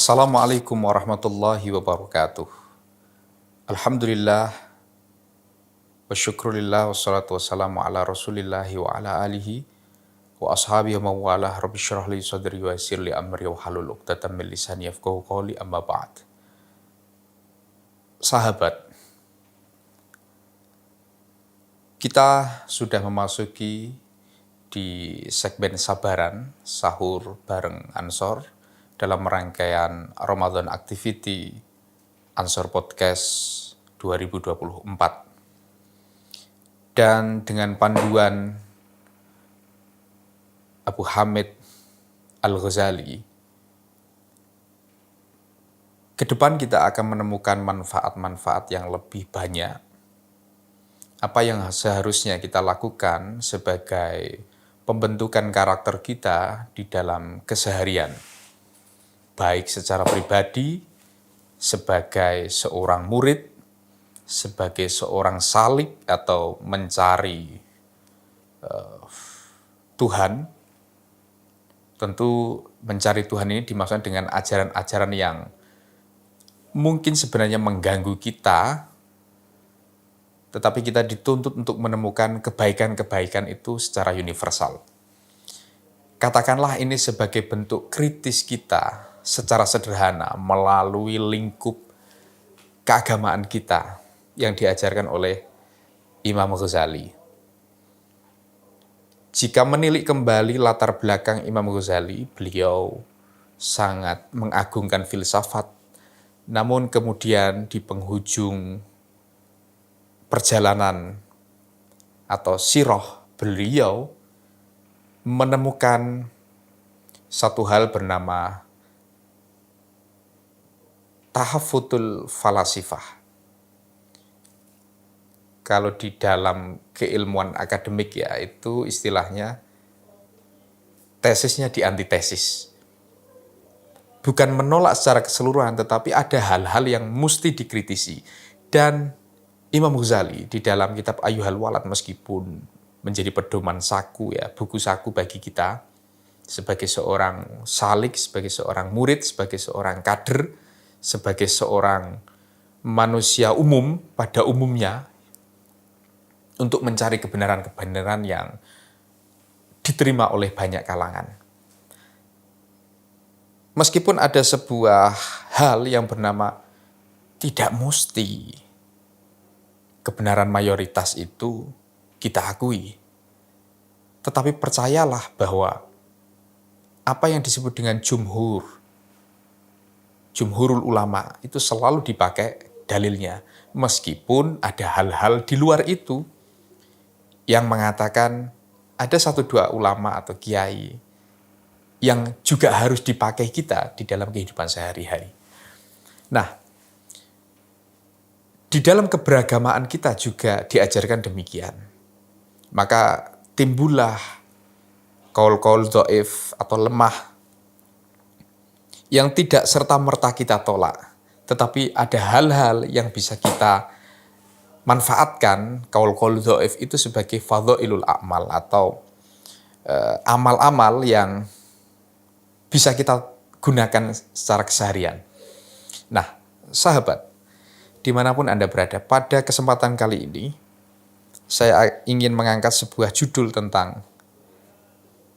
Assalamualaikum warahmatullahi wabarakatuh. Alhamdulillah, wa syukrulillah, wassalatu wassalamu ala rasulillahi wa ala alihi wa ashabihi wa mawalah. Rabbi syrah li sadri wa yassir li amri wa halul uqdatam min lisani yafqahu qawli, amma ba'd. Sahabat, kita sudah memasuki di segmen sabaran sahur bareng Ansor dalam rangkaian Ramadan Activity Ansor Podcast 2024. Dan dengan panduan Abu Hamid Al-Ghazali, ke depan kita akan menemukan manfaat-manfaat yang lebih banyak. Apa yang seharusnya kita lakukan sebagai pembentukan karakter kita di dalam keseharian, baik secara pribadi, sebagai seorang murid, sebagai seorang salik atau mencari Tuhan. Tentu mencari Tuhan ini dimaksud dengan ajaran-ajaran yang mungkin sebenarnya mengganggu kita, tetapi kita dituntut untuk menemukan kebaikan-kebaikan itu secara universal. Katakanlah ini sebagai bentuk kritis kita secara sederhana melalui lingkup keagamaan kita yang diajarkan oleh Imam Ghazali. Jika menilik kembali latar belakang Imam Ghazali, beliau sangat mengagungkan filsafat, namun kemudian di penghujung perjalanan atau sirah beliau menemukan satu hal bernama tahafutul falasifah. Kalau di dalam keilmuan akademik ya, itu istilahnya tesisnya di antitesis. Bukan menolak secara keseluruhan, tetapi ada hal-hal yang mesti dikritisi. Dan Imam Ghazali di dalam kitab Ayyuhal Walad, meskipun menjadi pedoman saku ya, buku saku bagi kita sebagai seorang salik, sebagai seorang murid, sebagai seorang kader, sebagai seorang manusia umum pada umumnya, untuk mencari kebenaran-kebenaran yang diterima oleh banyak kalangan. Meskipun ada sebuah hal yang bernama tidak mesti kebenaran mayoritas itu kita akui. Tetapi percayalah bahwa apa yang disebut dengan jumhurul ulama itu selalu dipakai dalilnya. Meskipun ada hal-hal di luar itu yang mengatakan ada satu dua ulama atau kiai yang juga harus dipakai kita di dalam kehidupan sehari-hari. Nah, di dalam keberagamaan kita juga diajarkan demikian. Maka timbullah qaul-qaul dhaif atau lemah yang tidak serta-merta kita tolak. Tetapi ada hal-hal yang bisa kita manfaatkan qaul-qaul dhaif itu sebagai fadhailul a'mal atau amal-amal yang bisa kita gunakan secara keseharian. Nah, sahabat, dimanapun Anda berada, pada kesempatan kali ini, saya ingin mengangkat sebuah judul tentang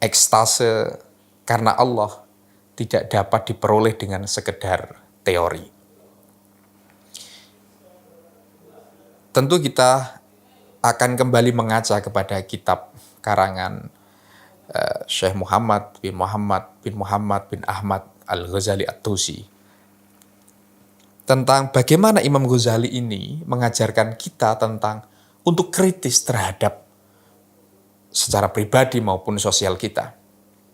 ekstase karena Allah tidak dapat diperoleh dengan sekedar teori. Tentu kita akan kembali mengaca kepada kitab karangan Syekh Muhammad bin Ahmad Al-Ghazali At-Tusi tentang bagaimana Imam Ghazali ini mengajarkan kita tentang untuk kritis terhadap secara pribadi maupun sosial kita.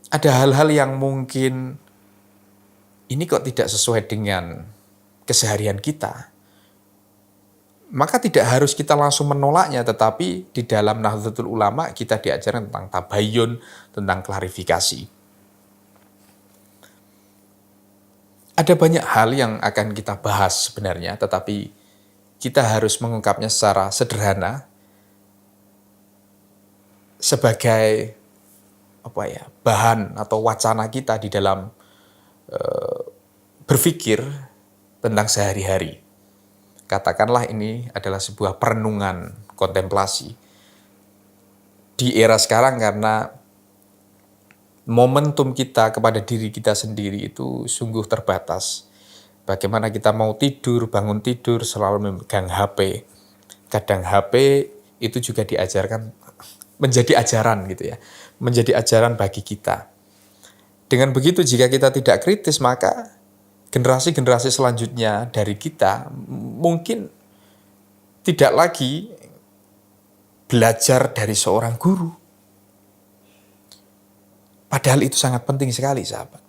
Ada hal-hal yang mungkin ini kok tidak sesuai dengan keseharian kita. Maka tidak harus kita langsung menolaknya, tetapi di dalam Nahdlatul Ulama kita diajarkan tentang tabayyun, tentang klarifikasi. Ada banyak hal yang akan kita bahas sebenarnya, tetapi kita harus mengungkapnya secara sederhana sebagai bahan atau wacana kita di dalam berpikir tentang sehari-hari. Katakanlah ini adalah sebuah perenungan kontemplasi. Di era sekarang karena momentum kita kepada diri kita sendiri itu sungguh terbatas. Bagaimana kita mau tidur, bangun tidur, selalu memegang HP. Kadang HP itu juga diajarkan, menjadi ajaran gitu ya. Menjadi ajaran bagi kita. Dengan begitu jika kita tidak kritis maka generasi-generasi selanjutnya dari kita mungkin tidak lagi belajar dari seorang guru. Padahal itu sangat penting sekali, sahabat.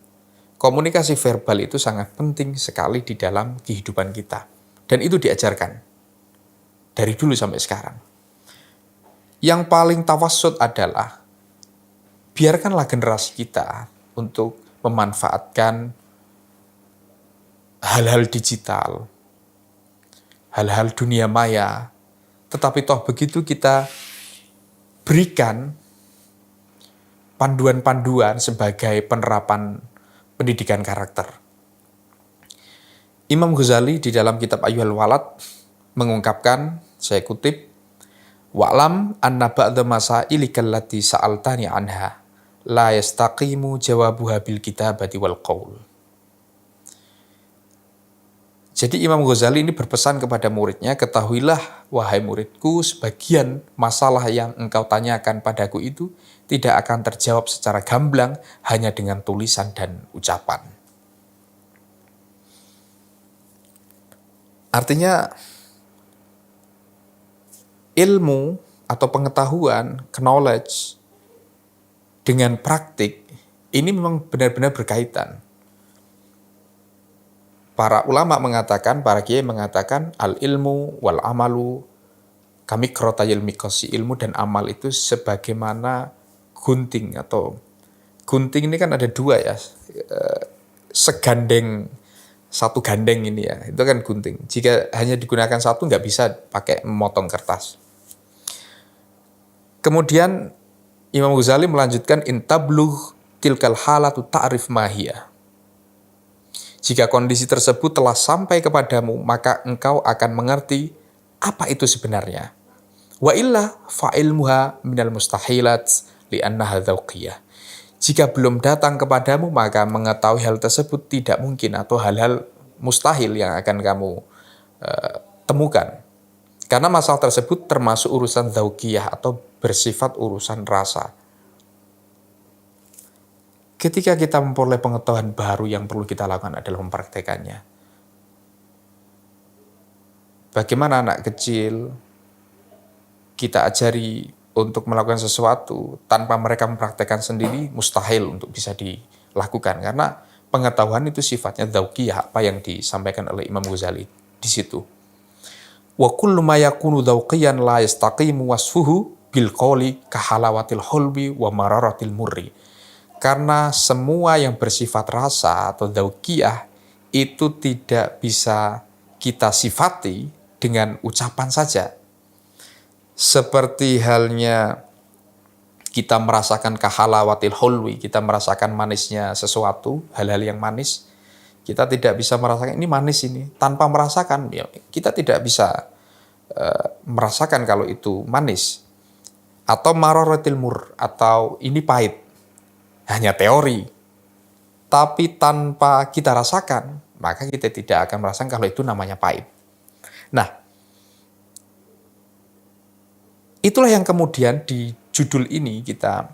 Komunikasi verbal itu sangat penting sekali di dalam kehidupan kita. Dan itu diajarkan dari dulu sampai sekarang. Yang paling tawassut adalah biarkanlah generasi kita untuk memanfaatkan hal-hal digital, hal-hal dunia maya, tetapi toh begitu kita berikan panduan-panduan sebagai penerapan pendidikan karakter. Imam Ghazali di dalam kitab Ayyuhal Walad mengungkapkan, saya kutip, "Wa'lam anna ba'da masailika allati sa'altani anha la yastaqimu jawabuha bil kitabati wal qaul." Jadi Imam Ghazali ini berpesan kepada muridnya, ketahuilah wahai muridku, sebagian masalah yang engkau tanyakan padaku itu tidak akan terjawab secara gamblang hanya dengan tulisan dan ucapan. Artinya ilmu atau pengetahuan, knowledge dengan praktik ini memang benar-benar berkaitan. Para ulama mengatakan, para kiai mengatakan, al-ilmu wal amalu kami krotayil mikosi, ilmu dan amal itu sebagaimana gunting atau gunting ini kan ada dua ya, segandeng, satu gandeng ini ya, itu kan gunting. Jika hanya digunakan satu nggak bisa pakai memotong kertas. Kemudian Imam Ghazali melanjutkan, intabluh tilkal halatu ta'rif mahiyah. Jika kondisi tersebut telah sampai kepadamu, maka engkau akan mengerti apa itu sebenarnya. Wa illa fa'ilmuha minal mustahilat li'annaha dzauqiyah. Jika belum datang kepadamu, maka mengetahui hal tersebut tidak mungkin atau hal-hal mustahil yang akan kamu temukan. Karena masalah tersebut termasuk urusan dzauqiyah atau bersifat urusan rasa. Ketika kita memperoleh pengetahuan baru, yang perlu kita lakukan adalah mempraktekannya. Bagaimana anak kecil kita ajari untuk melakukan sesuatu tanpa mereka mempraktekkan sendiri, mustahil untuk bisa dilakukan. Karena pengetahuan itu sifatnya dzauqiyah, apa yang disampaikan oleh Imam Ghazali di situ. Wa kullu ma yakunu dzauqiyan la yastaqimu wasfuhu bil qawli kahalawatil hulbi wa mararatil murri. Karena semua yang bersifat rasa atau dzauqiyah itu tidak bisa kita sifati dengan ucapan saja. Seperti halnya kita merasakan kahalawatil hulwi, kita merasakan manisnya sesuatu, hal-hal yang manis. Kita tidak bisa merasakan ini manis ini. Tanpa merasakan, ya, kita tidak bisa merasakan kalau itu manis. Atau mararatil mur, atau ini pahit. Hanya teori, tapi tanpa kita rasakan, maka kita tidak akan merasakan kalau itu namanya pahit. Nah, itulah yang kemudian di judul ini kita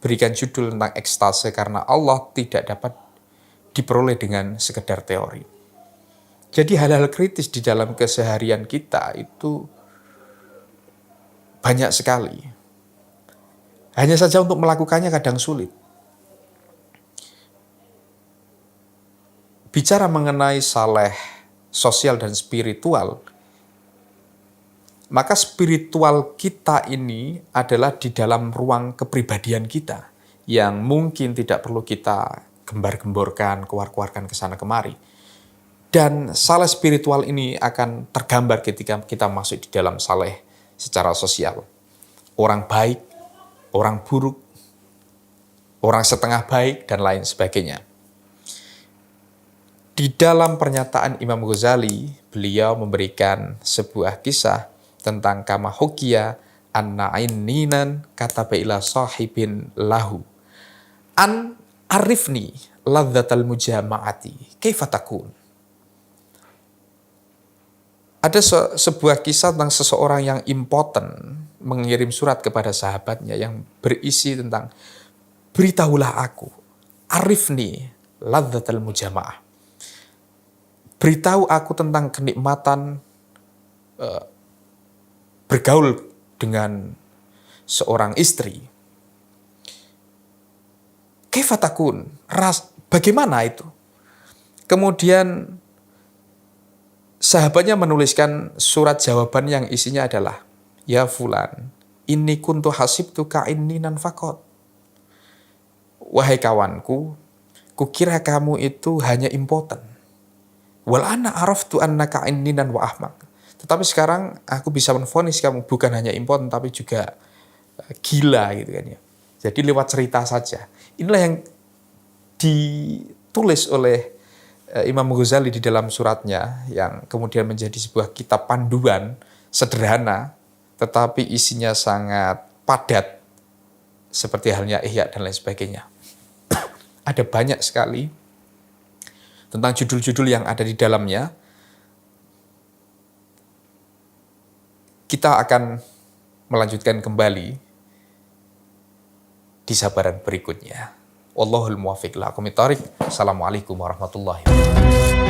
berikan judul tentang ekstase, karena Allah tidak dapat diperoleh dengan sekedar teori. Jadi hal-hal kritis di dalam keseharian kita itu banyak sekali. Hanya saja untuk melakukannya kadang sulit. Bicara mengenai saleh sosial dan spiritual, maka spiritual kita ini adalah di dalam ruang kepribadian kita, yang mungkin tidak perlu kita gembar-gemborkan, keluar-keluarkan ke sana kemari. Dan saleh spiritual ini akan tergambar ketika kita masuk di dalam saleh secara sosial. Orang baik, orang buruk, orang setengah baik, dan lain sebagainya. Di dalam pernyataan Imam Ghazali, beliau memberikan sebuah kisah tentang kama hukiya anna aininan kataba ila sahibin lahu an arifni ladzatal mujama'ati kaifa takun. Ada sebuah kisah tentang seseorang yang impoten mengirim surat kepada sahabatnya yang berisi tentang beritahulah aku, arifni ladzatal mujama'ah. Beritahu aku tentang kenikmatan bergaul dengan seorang istri. Kaifa takun? Bagaimana itu? Kemudian sahabatnya menuliskan surat jawaban yang isinya adalah, ya fulan, inni kuntu hasibtu ka'inninan faqat. Wahai kawanku, kukira kamu itu hanya impoten. Wal ana araftu annaka inninan wa ahmak. Tetapi sekarang aku bisa menvonis kamu bukan hanya impoten tapi juga gila gitu kan ya. Jadi lewat cerita saja. Inilah yang ditulis oleh Imam Ghazali di dalam suratnya yang kemudian menjadi sebuah kitab panduan sederhana tetapi isinya sangat padat seperti halnya Ihya dan lain sebagainya. Ada banyak sekali tentang judul-judul yang ada di dalamnya. Kita akan melanjutkan kembali di sabaran berikutnya. Wallahul muwaffiq. Assalamualaikum warahmatullahi wabarakatuh.